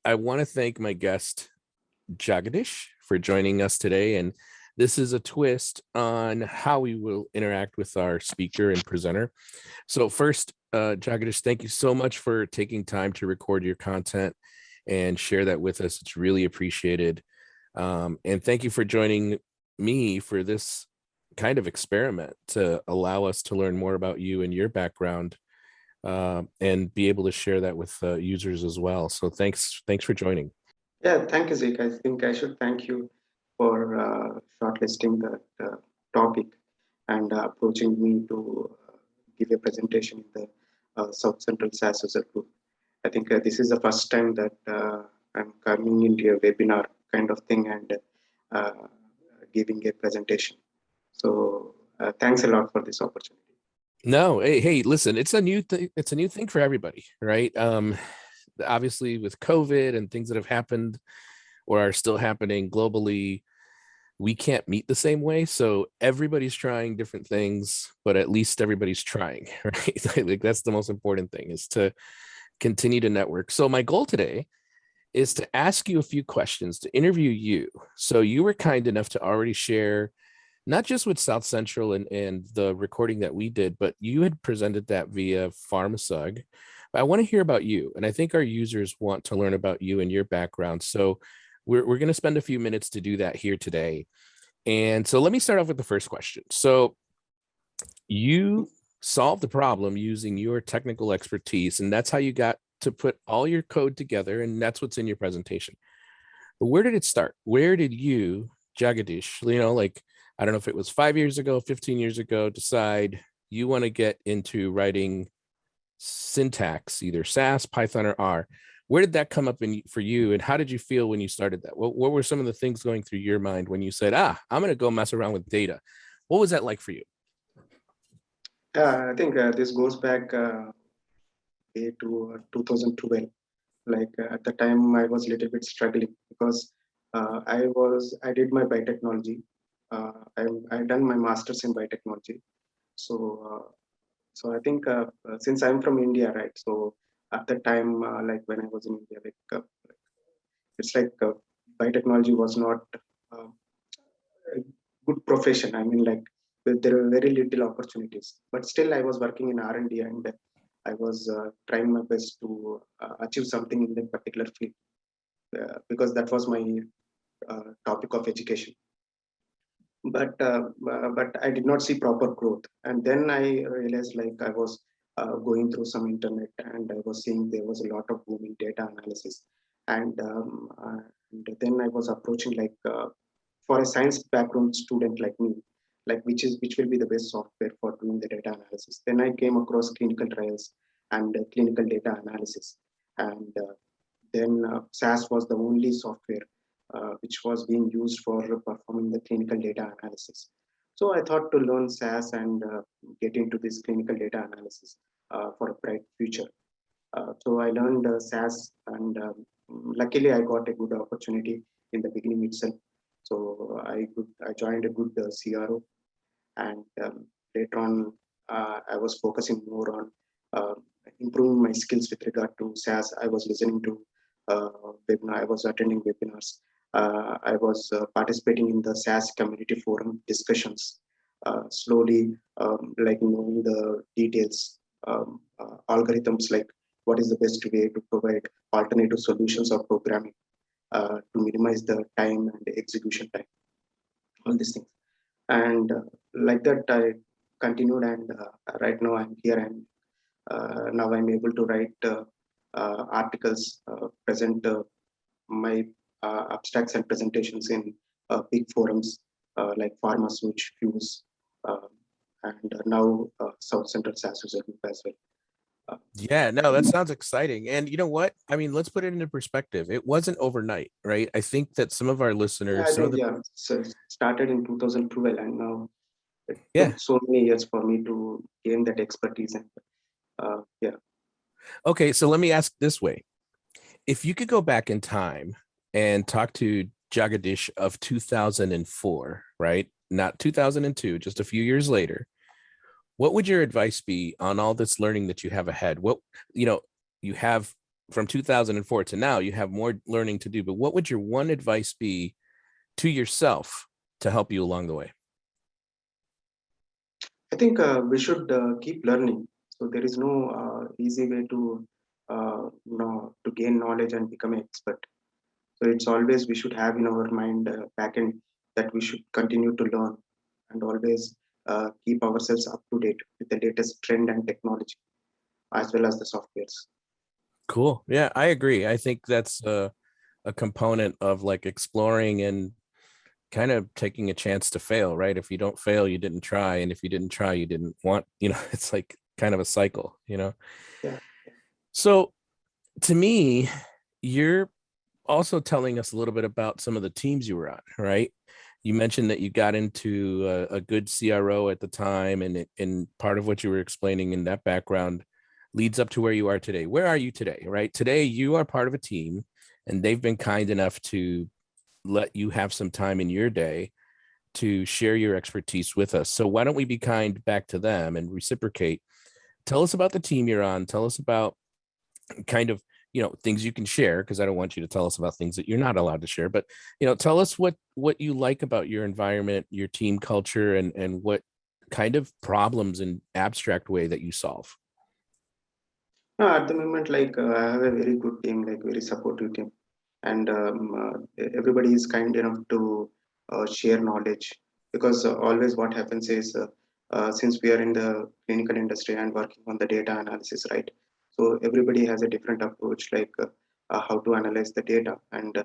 I want to thank my guest, Jagadish, for joining us today. And this is a twist on how we will interact with our speaker and presenter. So first, Jagadish, thank you so much for taking time to record your content and share that with us. It's really appreciated. And thank you for joining me for this kind of experiment to allow us to learn more about you and your background, and be able to share that with users as well. So thanks for joining. Yeah, thank you, Zeke. I think I should thank you for shortlisting the topic and approaching me to give a presentation in the South Central SCSUG group. I think this is the first time that I'm coming into a webinar kind of thing and uh, giving a presentation. So thanks a lot for this opportunity. No, hey, listen, it's a new thing. It's a new thing for everybody, right? Obviously with COVID and things that have happened or are still happening globally, we can't meet the same way. So everybody's trying different things, but at least everybody's trying, right? Like that's the most important thing, is to continue to network. So my goal today is to ask you a few questions, to interview you. So you were kind enough to already share, not just with South Central and the recording that we did, but you had presented that via PharmaSUG. I want to hear about you. And I think our users want to learn about you and your background. So we're going to spend a few minutes to do that here today. And so let me start off with the first question. So you solved the problem using your technical expertise, and that's how you got to put all your code together. And that's what's in your presentation. But where did it start? Where did you, Jagadish, like, I don't know if it was 5 years ago, 15 years ago, decide you want to get into writing syntax, either SAS, Python, or R? Where did that come up for you, and how did you feel when you started that? What were some of the things going through your mind when you said, I'm going to go mess around with data? What was that like for you? I think this goes back way to 2012. Like at the time, I was a little bit struggling because I did my biotechnology. I done my master's in biotechnology. So I think since I'm from India, right? So at the time, like when I was in India, it's like biotechnology was not uh, a good profession. I mean, like there were very little opportunities. But still, I was working in R&D, and I was trying my best to achieve something in that particular field because that was my topic of education. But I did not see proper growth. And then I realized, like, I was going through some internet, and I was seeing there was a lot of booming data analysis, and then I was approaching, like, for a science background student like me, like which will be the best software for doing the data analysis. Then I came across clinical trials and clinical data analysis, and then SAS was the only software which was being used for performing the clinical data analysis. So I thought to learn SAS and get into this clinical data analysis for a bright future. So I learned SAS, and luckily I got a good opportunity in the beginning itself. So I joined a good CRO, and later on I was focusing more on improving my skills with regard to SAS. I was listening to webinar. I was attending webinars. I was participating in the SAS community forum discussions. Slowly, like knowing the details, algorithms, like what is the best way to provide alternative solutions of programming to minimize the time and the execution time, all these things. And like that, I continued, and right now I'm here, and now I'm able to write articles, present my abstracts and presentations in big forums like PharmaSUG, Fuse, and now South Central SCSUG as well. Yeah, no, that sounds exciting. And you know what? I mean, let's put it into perspective. It wasn't overnight, right? I think that some of our listeners, So started in 2012, and now it yeah. took so many years for me to gain that expertise. And yeah. Okay, so let me ask this way. If you could go back in time and talk to Jagadish of 2004, right? Not 2002, just a few years later, what would your advice be on all this learning that you have ahead? You have from 2004 to now, you have more learning to do, but what would your one advice be to yourself to help you along the way? I think we should keep learning. So there is no easy way to gain knowledge and become an expert. So it's always we should have in our mind back end that we should continue to learn and always keep ourselves up to date with the latest trend and technology as well as the softwares. Cool. Yeah, I agree. I think that's a component of like exploring and kind of taking a chance to fail, right? If you don't fail, you didn't try. And if you didn't try, you didn't want, it's like kind of a cycle. Yeah. So to me, you're also telling us a little bit about some of the teams you were on, right? You mentioned that you got into a good CRO at the time, and part of what you were explaining in that background leads up to where you are today. Where are you today, right? Today, you are part of a team, and they've been kind enough to let you have some time in your day to share your expertise with us. So why don't we be kind back to them and reciprocate? Tell us about the team you're on. Tell us about kind of things you can share, because I don't want you to tell us about things that you're not allowed to share, but tell us what you like about your environment, your team culture, and what kind of problems in abstract way that you solve. At the moment, like I have a very good team, like very supportive team, and everybody is kind enough to share knowledge because always what happens is since we are in the clinical industry and working on the data analysis, right? So everybody has a different approach, like how to analyze the data, and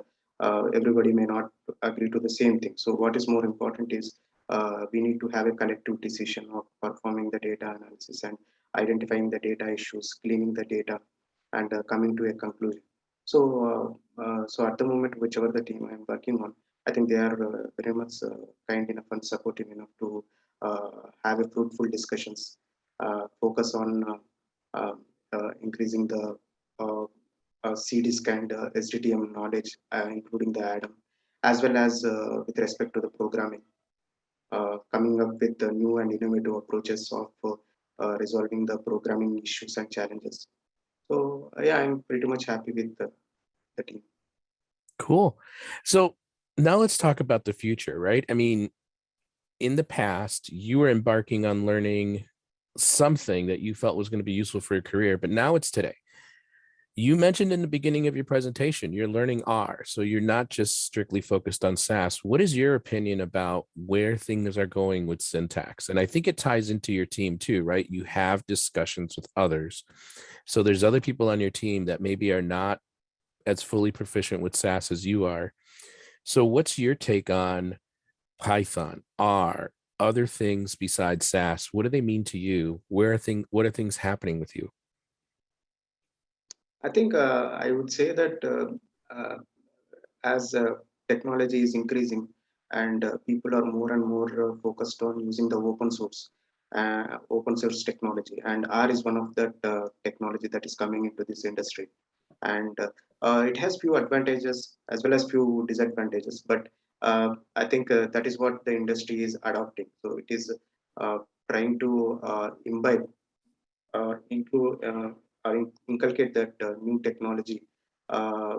everybody may not agree to the same thing. So what is more important is we need to have a collective decision of performing the data analysis and identifying the data issues, cleaning the data, and coming to a conclusion. So at the moment, whichever the team I'm working on, I think they are very much kind enough and supportive enough to have a fruitful discussions, focus on increasing the CDISC and SDTM knowledge, including the ADAM, as well as with respect to the programming, coming up with the new and innovative approaches of resolving the programming issues and challenges. So yeah, I'm pretty much happy with the team. Cool. So now let's talk about the future, right? I mean, in the past, you were embarking on learning something that you felt was going to be useful for your career, but now it's today. You mentioned in the beginning of your presentation, you're learning R, so you're not just strictly focused on SAS. What is your opinion about where things are going with syntax? And I think it ties into your team too, right? You have discussions with others. So there's other people on your team that maybe are not as fully proficient with SAS as you are. So what's your take on Python, R, other things besides SAS? What do they mean to you? What are things happening with you? I think I would say that as technology is increasing and people are more and more focused on using the open source technology, and R is one of that technology that is coming into this industry, and it has few advantages as well as few disadvantages, but I think that is what the industry is adopting. So it is uh, trying to imbibe include inculcate that new technology uh,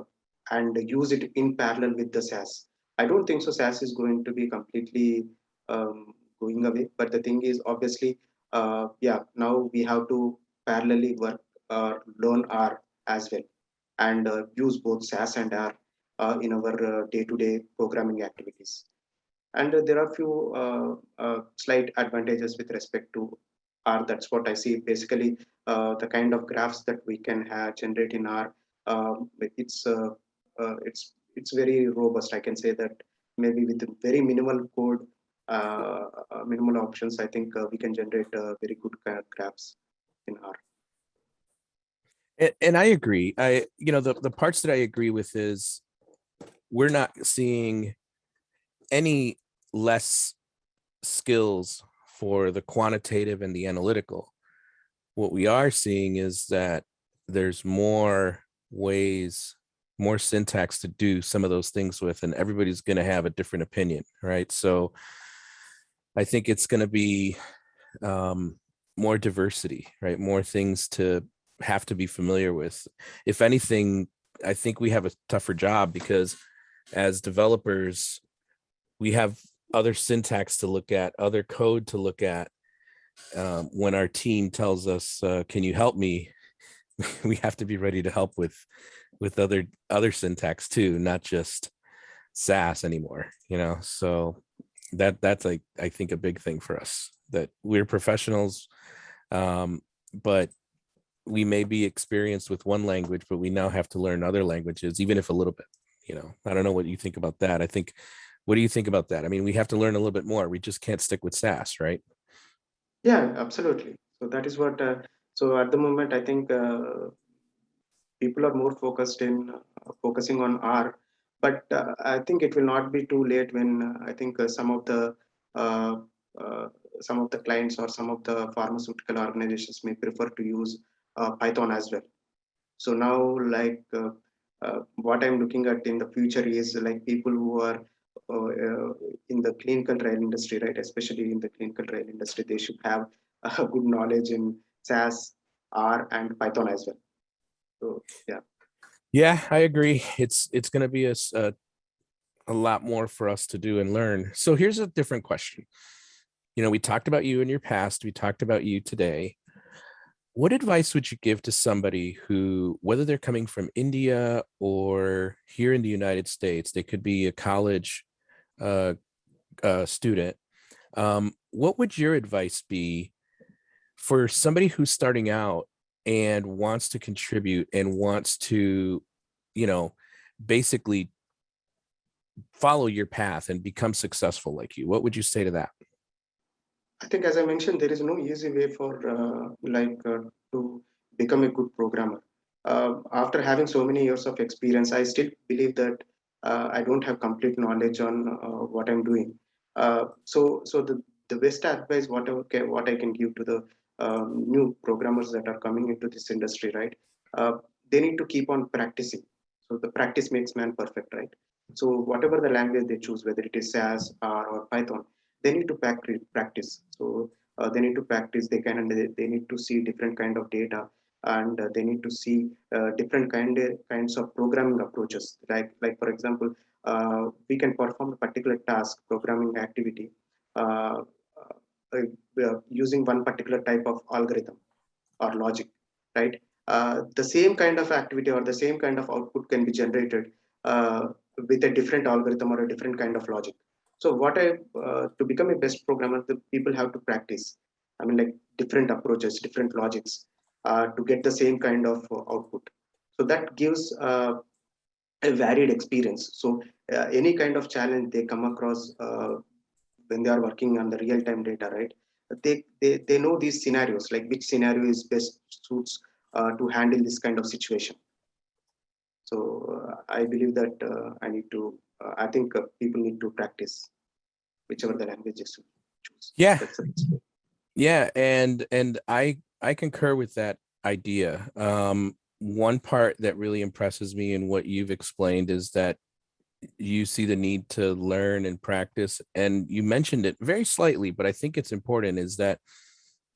and use it in parallel with the SAS. I don't think so. SAS is going to be completely going away, but the thing is, obviously, yeah, now we have to parallelly work learn R as well and use both SAS and R in our day-to-day programming activities. And there are few slight advantages with respect to R. That's what I see. Basically, the kind of graphs that we can have generate in R, it's it's very robust. I can say that maybe with very minimal code, minimal options, I think we can generate very good graphs in R. And I agree. The parts that I agree with is we're not seeing any less skills for the quantitative and the analytical. What we are seeing is that there's more ways, more syntax to do some of those things with, and everybody's going to have a different opinion, right? So I think it's going to be more diversity, right? More things to have to be familiar with. If anything, I think we have a tougher job because as developers, we have other syntax to look at, other code to look at. When our team tells us, can you help me? We have to be ready to help with other syntax too, not just SAS anymore, so that's like, I think, a big thing for us, that we're professionals, but we may be experienced with one language, but we now have to learn other languages, even if a little bit. I don't know what you think about that. What do you think about that? I mean, we have to learn a little bit more. We just can't stick with SAS, right? Yeah, absolutely. So that is what. So at the moment, I think people are more focused in focusing on R, but I think it will not be too late when I think uh, uh, some of the clients or some of the pharmaceutical organizations may prefer to use Python as well. So now, like what I'm looking at in the future is like people who are in the clinical trial industry, right? Especially in the clinical trial industry, they should have a good knowledge in SAS, R, and Python as well. So yeah. Yeah, I agree. It's going to be a lot more for us to do and learn. So here's a different question. We talked about you in your past. We talked about you today. What advice would you give to somebody who, whether they're coming from India or here in the United States, they could be a college student. What would your advice be for somebody who's starting out and wants to contribute and wants to, basically follow your path and become successful like you? What would you say to that? I think, as I mentioned, there is no easy way for to become a good programmer. After having so many years of experience, I still believe that I don't have complete knowledge on what I'm doing. So the best advice, what I can give to the new programmers that are coming into this industry, right? Uh, they need to keep on practicing. So the practice makes man perfect, right? So whatever the language they choose, whether it is SAS, R, or Python, they need to practice. So they need to practice. They need to see different kind of data, and they need to see kinds of programming approaches. Like for example, we can perform a particular task, programming activity, uh, using one particular type of algorithm or logic, right? The same kind of activity or the same kind of output can be generated with a different algorithm or a different kind of logic. So to become a best programmer, the people have to practice. I mean, like different approaches, different logics to get the same kind of output. So that gives a varied experience. So any kind of challenge they come across when they are working on the real-time data, right? They know these scenarios, like which scenario is best suits to handle this kind of situation. So I believe that I think people need to practice whichever the languages to choose. Yeah. That's the best way. Yeah, and I concur with that idea. One part that really impresses me in what you've explained is that you see the need to learn and practice, and you mentioned it very slightly, but I think it's important, is that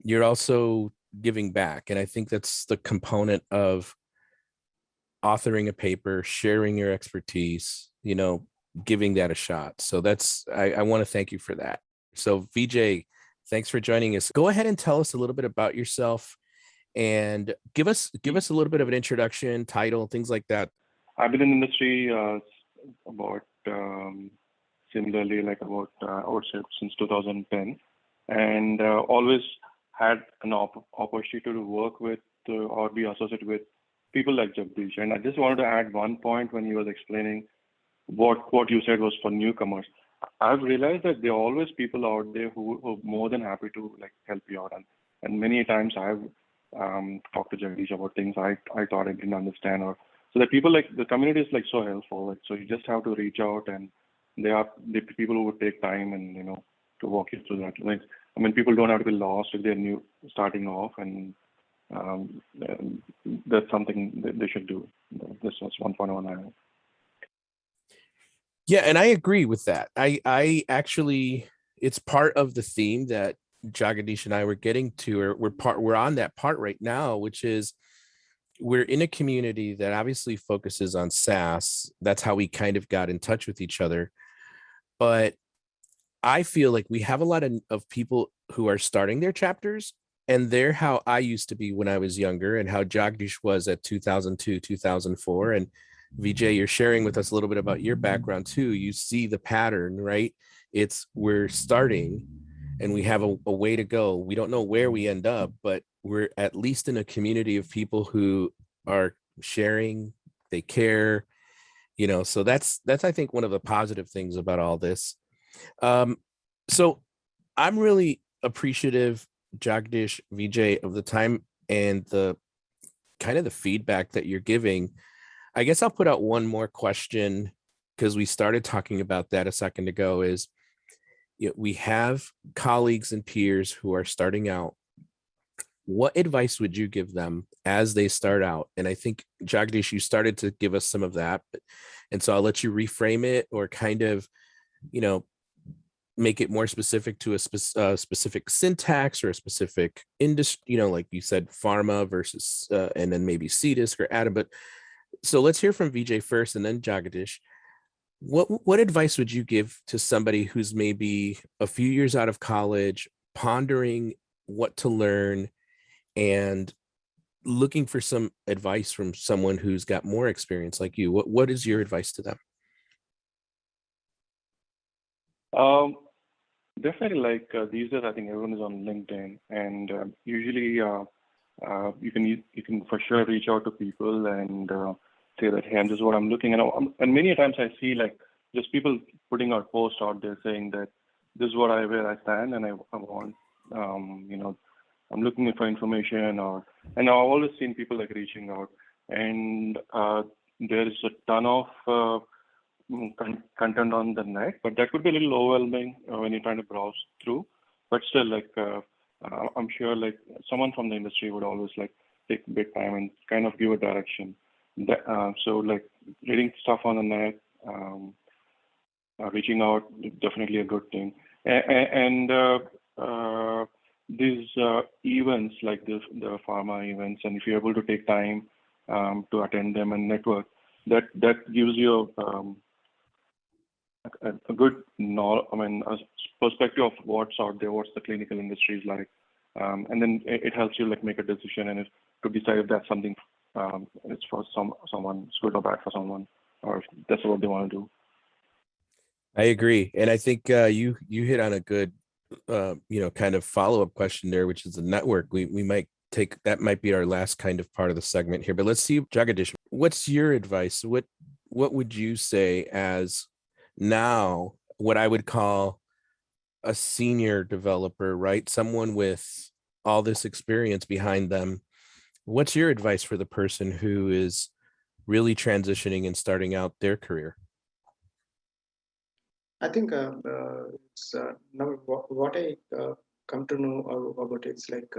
you're also giving back. And I think that's the component of authoring a paper, sharing your expertise, giving that a shot. So I want to thank you for that. So VJ, thanks for joining us. Go ahead and tell us a little bit about yourself and give us a little bit of an introduction, title, things like that. I've been in the industry about similarly like about I would say since 2010, and always had an opportunity to work with or be associated with people like Jagadish. And I just wanted to add one point when he was explaining what you said was for newcomers. I've realized that there are always people out there who are more than happy to like help you out, and many times I've talked to Jagadish about things I thought I didn't understand, or so that people like the community is like so helpful. Like, so you just have to reach out, and they are the people who would take time and to walk you through that. Like, I mean, people don't have to be lost if they're new starting off, and that's something that they should do. This was one point on that. Yeah, and I agree with that. I actually, it's part of the theme that Jagadish and I were getting to, or we're on that part right now, which is we're in a community that obviously focuses on SaaS. That's how we kind of got in touch with each other. But I feel like we have a lot of people who are starting their chapters, and they're how I used to be when I was younger and how Jagadish was at 2002, 2004. And Vijay, you're sharing with us a little bit about your background too. You see the pattern, right? It's we're starting and we have a way to go. We don't know where we end up, but we're at least in a community of people who are sharing, they care, so that's I think one of the positive things about all this. So I'm really appreciative, Jagdish, Vijay, of the time and the kind of the feedback that you're giving. I guess I'll put out one more question because we started talking about that a second ago. Is we have colleagues and peers who are starting out. What advice would you give them as they start out? And I think, Jagdish, you started to give us some of that. And so I'll let you reframe it or kind of, make it more specific to a specific syntax or a specific industry, like you said, pharma versus, and then maybe CDISC or ADA. But so let's hear from Vijay first and then Jagadish. What advice would you give to somebody who's maybe a few years out of college, pondering what to learn and looking for some advice from someone who's got more experience like you? What is your advice to them? Definitely, like these days, I think everyone is on LinkedIn, and usually you can for sure reach out to people and say that, hey, this is what I'm looking at. And many times I see like just people putting out posts out there saying that this is where I stand, and I want, I'm looking for information, and I've always seen people like reaching out, and there is a ton of content on the net, but that could be a little overwhelming when you're trying to browse through. But still, like I'm sure, like someone from the industry would always like take a bit time and kind of give a direction. So, like reading stuff on the net, reaching out, definitely a good thing. And these events, like the pharma events, and if you're able to take time to attend them and network, that gives you a good a perspective of what's out there, what's the clinical industry is like, and then it helps you like make a decision and to decide if that's something it's for someone, it's good or bad for someone, or if that's what they want to do. I agree, and I think you hit on a good kind of follow-up question there, which is the network. We might take that might be our last kind of part of the segment here, but let's see, Jagadish, what's your advice? What would you say as now what I would call a senior developer, right? Someone with all this experience behind them. What's your advice for the person who is really transitioning and starting out their career? I think it's now what I come to know about it's like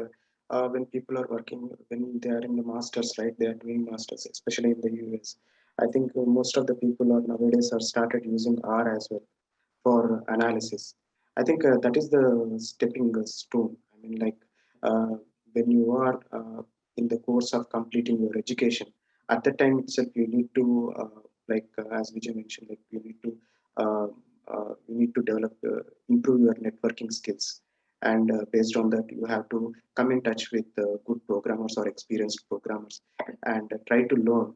when people are working, when they are in the masters, right? They are doing masters, especially in the US. I think most of the people are nowadays are started using R as well for analysis. I think that is the stepping stone. I mean, like uh, when you are in the course of completing your education, at the time itself, you need to, as Vijay mentioned, like uh, you need to develop, improve your networking skills. And based on that, you have to come in touch with good programmers or experienced programmers and try to learn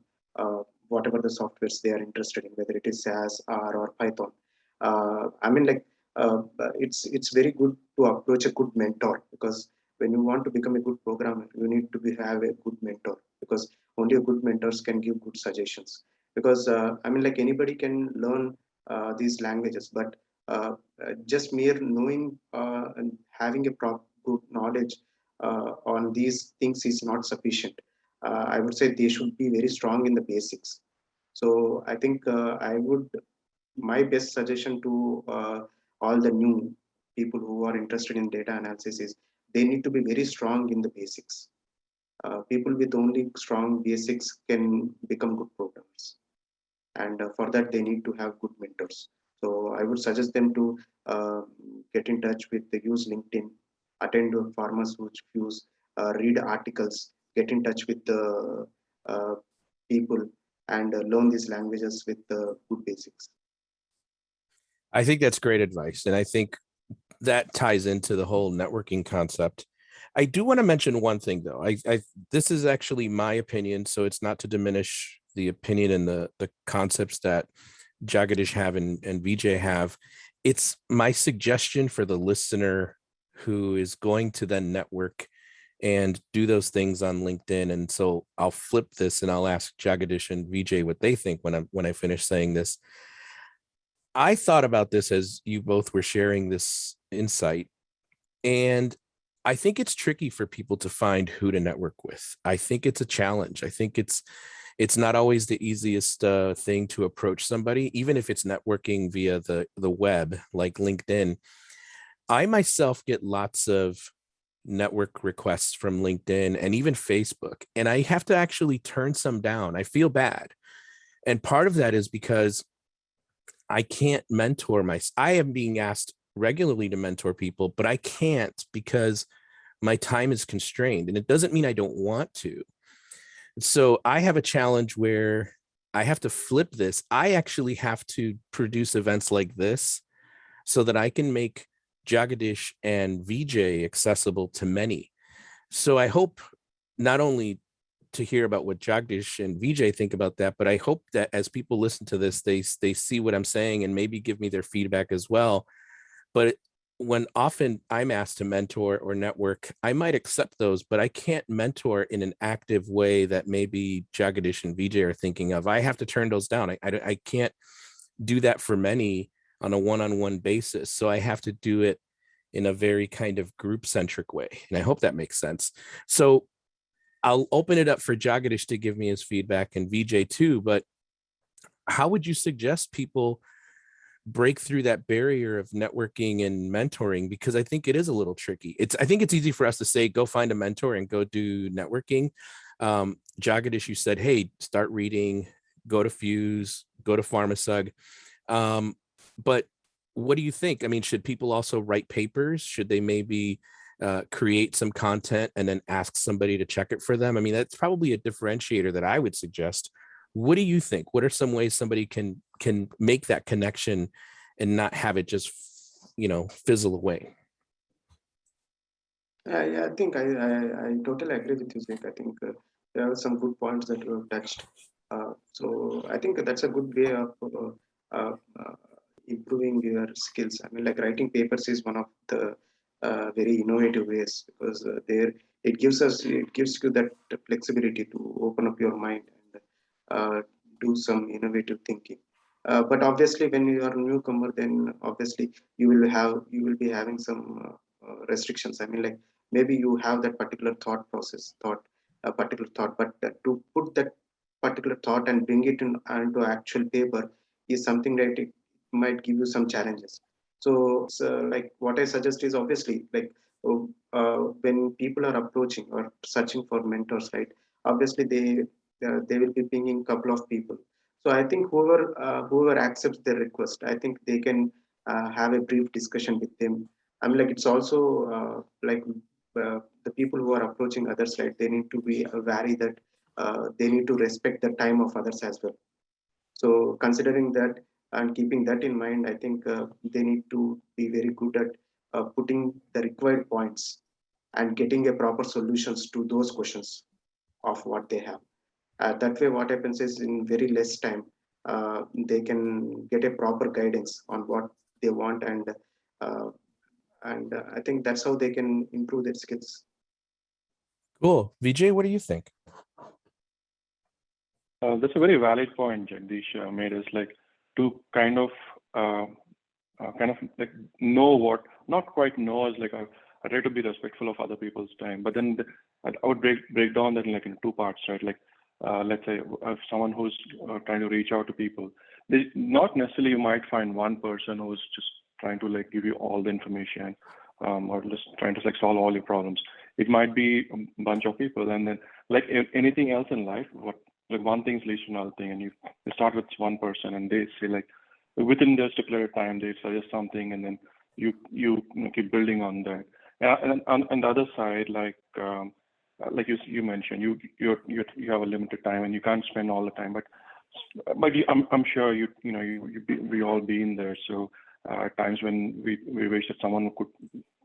whatever the softwares they are interested in, whether it is SAS, R, or Python. I mean, like it's very good to approach a good mentor, because when you want to become a good programmer, you need to have a good mentor, because only a good mentors can give good suggestions. Because I mean, like anybody can learn these languages, but just mere knowing and having a good knowledge on these things is not sufficient. I would say they should be very strong in the basics. So I think I would my best suggestion to all the new people who are interested in data analysis is they need to be very strong in the basics. People with only strong basics can become good programmers, and for that they need to have good mentors. So I would suggest them to get in touch with the use LinkedIn, attend farmers who use, read articles, get in touch with the people and learn these languages with good basics. I think that's great advice. And I think that ties into the whole networking concept. I do want to mention one thing though. This is actually my opinion, so it's not to diminish the opinion and the concepts that Jagadish have and Vijay have. It's my suggestion for the listener who is going to then network and do those things on LinkedIn. And so I'll flip this and I'll ask Jagadish and Vijay what they think when I finish saying this. I thought about this as you both were sharing this insight, and I think it's tricky for people to find who to network with. I think it's a challenge. I think it's not always the easiest thing to approach somebody, even if it's networking via the web like LinkedIn. I myself get lots of network requests from LinkedIn and even Facebook, and I have to actually turn some down. I feel bad. And part of that is because I can't mentor I am being asked regularly to mentor people, but I can't because my time is constrained, and it doesn't mean I don't want to. So I have a challenge where I have to flip this. I actually have to produce events like this so that I can make Jagadish and Vijay accessible to many. So I hope not only to hear about what Jagdish and Vijay think about that, but I hope that as people listen to this, they see what I'm saying and maybe give me their feedback as well. But when often I'm asked to mentor or network, I might accept those, but I can't mentor in an active way that maybe Jagadish and Vijay are thinking of. I have to turn those down. I can't do that for many on a one-on-one basis. So I have to do it in a very kind of group-centric way. And I hope that makes sense. So I'll open it up for Jagadish to give me his feedback and Vijay too, but how would you suggest people break through that barrier of networking and mentoring? Because I think it is a little tricky. I think it's easy for us to say, go find a mentor and go do networking. Jagadish, you said, hey, start reading, go to Fuse, go to SCSUG. But what do you think? I mean, should people also write papers? Should they maybe create some content and then ask somebody to check it for them? I mean, that's probably a differentiator that I would suggest. What do you think? What are some ways somebody can make that connection and not have it just, fizzle away? Yeah, I think I totally agree with you, Zach. I think there are some good points that you have touched. So I think that's a good way of improving your skills. I mean, like writing papers is one of the very innovative ways, because there it gives you that flexibility to open up your mind and do some innovative thinking. But obviously, when you are a newcomer, then obviously you will be having some restrictions. I mean, like maybe you have that particular a particular thought, but to put that particular thought and bring it into actual paper is something that it might give you some challenges. So like what I suggest is obviously like when people are approaching or searching for mentors, right? Obviously they will be pinging a couple of people. So I think whoever accepts their request, I think they can have a brief discussion with them. I mean, like it's also like the people who are approaching others, right? They need to be wary that they need to respect the time of others as well. So considering that and keeping that in mind, I think they need to be very good at putting the required points and getting a proper solutions to those questions of what they have. That way, what happens is in very less time, they can get a proper guidance on what they want, uh, and I think that's how they can improve their skills. Cool. Vijay, what do you think? That's a very valid point Jagdish made, is like to uh, kind of like know what, not quite know, as like I try to be respectful of other people's time, but then I would break down that in like in two parts, right? Like let's say if someone who's trying to reach out to people, they not necessarily you might find one person who's just trying to like give you all the information, or just trying to like solve all your problems. It might be a bunch of people, and then like anything else in life, what like one thing's leads to another thing, and you start with one person, and they say like within just a period of time they suggest something, and then you keep building on that. And on the other side, like like you mentioned, you have a limited time and you can't spend all the time. But I'm sure we all been there. So times when we wish that someone could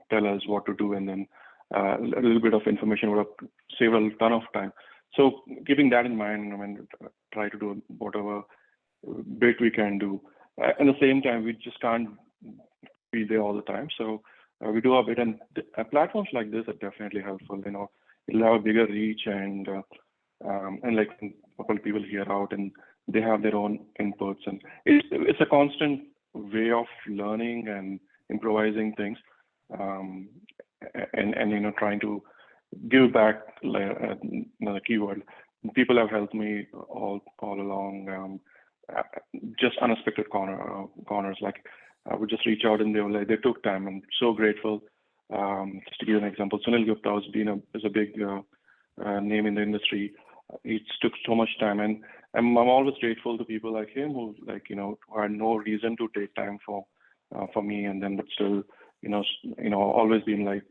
tell us what to do, and then a little bit of information would have saved a ton of time. So keeping that in mind, I mean, try to do whatever bit we can do. At the same time, we just can't be there all the time. So we do our bit, and platforms like this are definitely helpful. It'll have a bigger reach, and like a couple of people hear out, and they have their own inputs, and it's a constant way of learning and improvising things, and trying to give back. Another keyword. People have helped me all along. Just unexpected corners. Like I would just reach out, and they took time. I'm so grateful. Just to give an example, Sunil Gupta is a big name in the industry. It took so much time, and I'm always grateful to people like him who who had no reason to take time for me, and then but still always been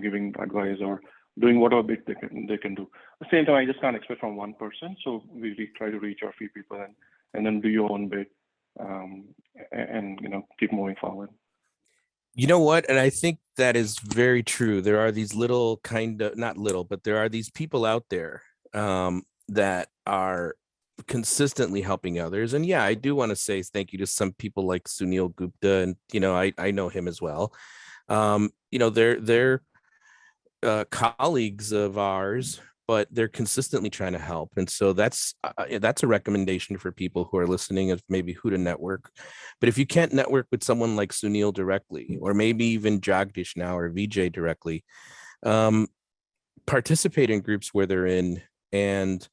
giving advice or doing whatever bit they can do. At the same time, I just can't expect from one person, so we try to reach out a few people and then do your own bit, and keep moving forward. You know what? And I think that is very true. There are these little not little, but there are these people out there that are consistently helping others. And yeah, I do want to say thank you to some people like Sunil Gupta, and I know him as well. They're colleagues of ours, but they're consistently trying to help. And so that's a recommendation for people who are listening of maybe who to network. But if you can't network with someone like Sunil directly, or maybe even Jagadish now or VJ directly, participate in groups where they're in, and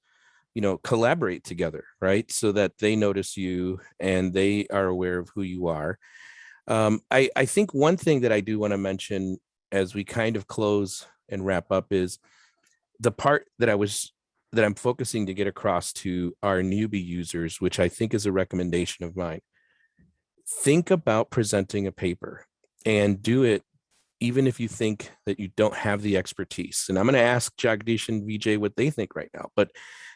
collaborate together, right? So that they notice you and they are aware of who you are. I think one thing that I do want to mention as we kind of close and wrap up is the part that I'm focusing to get across to our newbie users, which I think is a recommendation of mine. Think about presenting a paper, and do it even if you think that you don't have the expertise. And I'm going to ask Jagadish and VJ what they think right now. But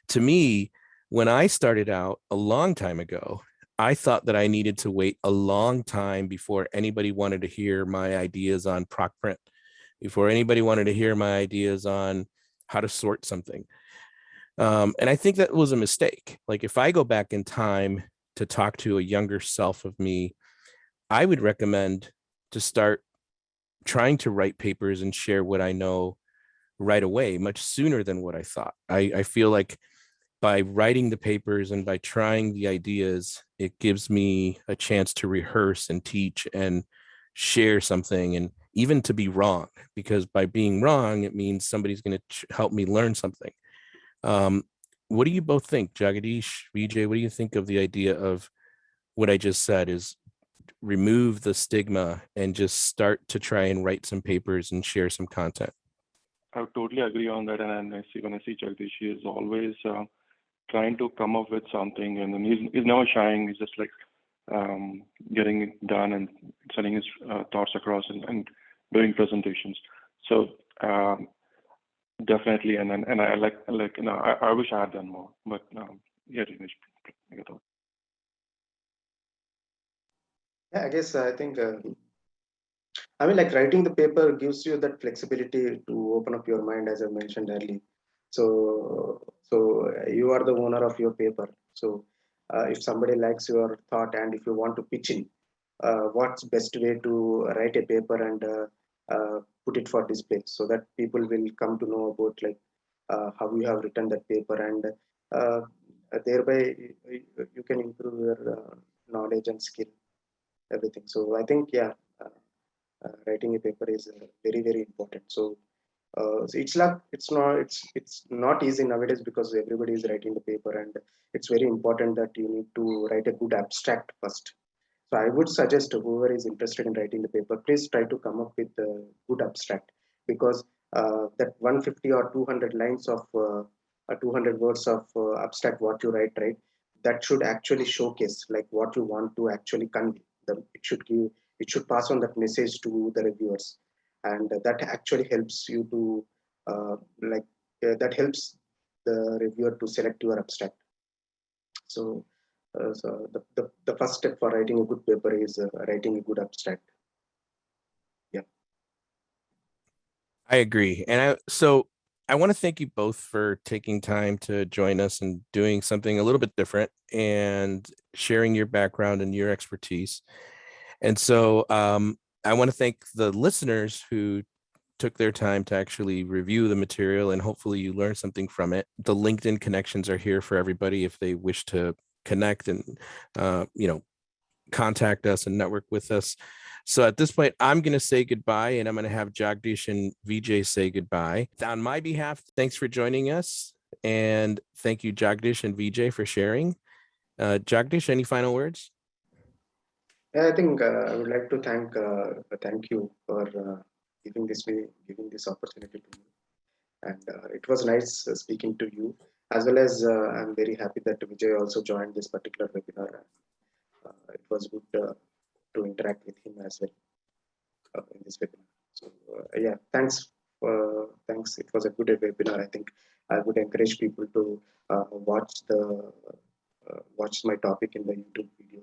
to me, when I started out a long time ago, I thought that I needed to wait a long time before anybody wanted to hear my ideas on proc print, before anybody wanted to hear my ideas on how to sort something. And I think that was a mistake. Like if I go back in time to talk to a younger self of me, I would recommend to start trying to write papers and share what I know right away, much sooner than what I thought. I feel like by writing the papers and by trying the ideas, it gives me a chance to rehearse and teach and share something, and even to be wrong, because by being wrong, it means somebody's going to help me learn something. What do you both think, Jagadish, VJ? What do you think of the idea of what I just said, is remove the stigma and just start to try and write some papers and share some content? I would totally agree on that. And when I see Jagadish, he is always trying to come up with something, and then he's never shying. He's just like getting it done and sending his thoughts across and doing presentations. So definitely, and I I wish I had done more, but yeah, Dinesh, your thoughts. Yeah, I think writing the paper gives you that flexibility to open up your mind, as I mentioned earlier. So you are the owner of your paper. So if somebody likes your thought, and if you want to pitch in, what's best way to write a paper and put it for display, so that people will come to know about how you have written that paper, and uh, thereby you can improve your knowledge and skill, everything. So I think, yeah, writing a paper is very, very important. So it's not easy nowadays, because everybody is writing the paper, and it's very important that you need to write a good abstract first. So I would suggest whoever is interested in writing the paper, please try to come up with a good abstract, because that 150 or 200 lines of 200 words of abstract what you write, right, that should actually showcase like what you want to actually convey. It should pass on that message to the reviewers, and that actually helps you to uh, like that helps the reviewer to select your abstract. So, the first step for writing a good paper is writing a good abstract. Yeah. I agree. And I want to thank you both for taking time to join us and doing something a little bit different and sharing your background and your expertise. And so I want to thank the listeners who took their time to actually review the material, and hopefully you learned something from it. The LinkedIn connections are here for everybody if they wish to connect and contact us and network with us. So at this point, I'm going to say goodbye, and I'm going to have Jagadish and Vijay say goodbye. On my behalf, thanks for joining us. And thank you, Jagadish and Vijay, for sharing. Jagadish, any final words? Yeah, I think I would like to thank you for giving this opportunity to me, and it was nice speaking to you, as well as I'm very happy that Vijay also joined this particular webinar. It was good to interact with him as well in this webinar. So yeah, thanks. It was a good webinar. I think I would encourage people to watch my topic in the YouTube video.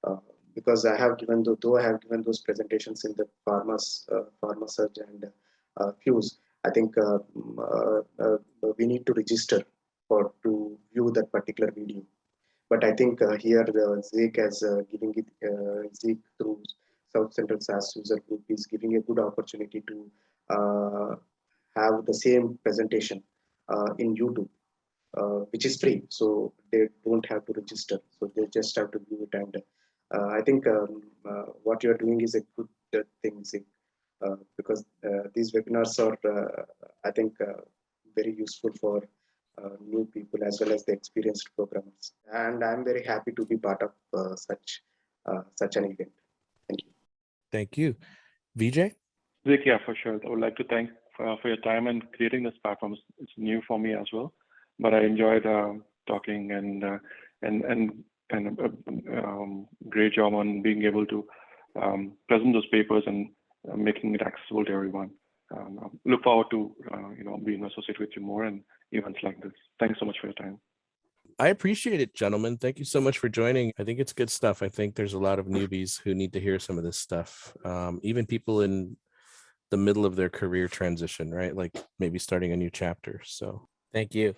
Uh, because I have given though I have given those presentations in the Pharma Surge and Fuse, I think we need to register for to view that particular video. But I think here the ZIG as giving it ZIG through South Central SAS user group is giving a good opportunity to have the same presentation in YouTube, which is free. So they don't have to register. So they just have to view it. And I think what you're doing is a good thing, ZIG, because these webinars are, I think, very useful for new people as well as the experienced programmers. And I'm very happy to be part of such an event. Thank you. Thank you. Vijay? Vic, yeah, for sure. I would like to thank for your time and creating this platform. It's new for me as well, but I enjoyed talking and great job on being able to present those papers and making it accessible to everyone. Look forward to being associated with you more and events like this. Thanks so much for your time. I appreciate it, gentlemen. Thank you so much for joining. I think it's good stuff. I think there's a lot of newbies who need to hear some of this stuff. Even people in the middle of their career transition, right? Like maybe starting a new chapter. So thank you.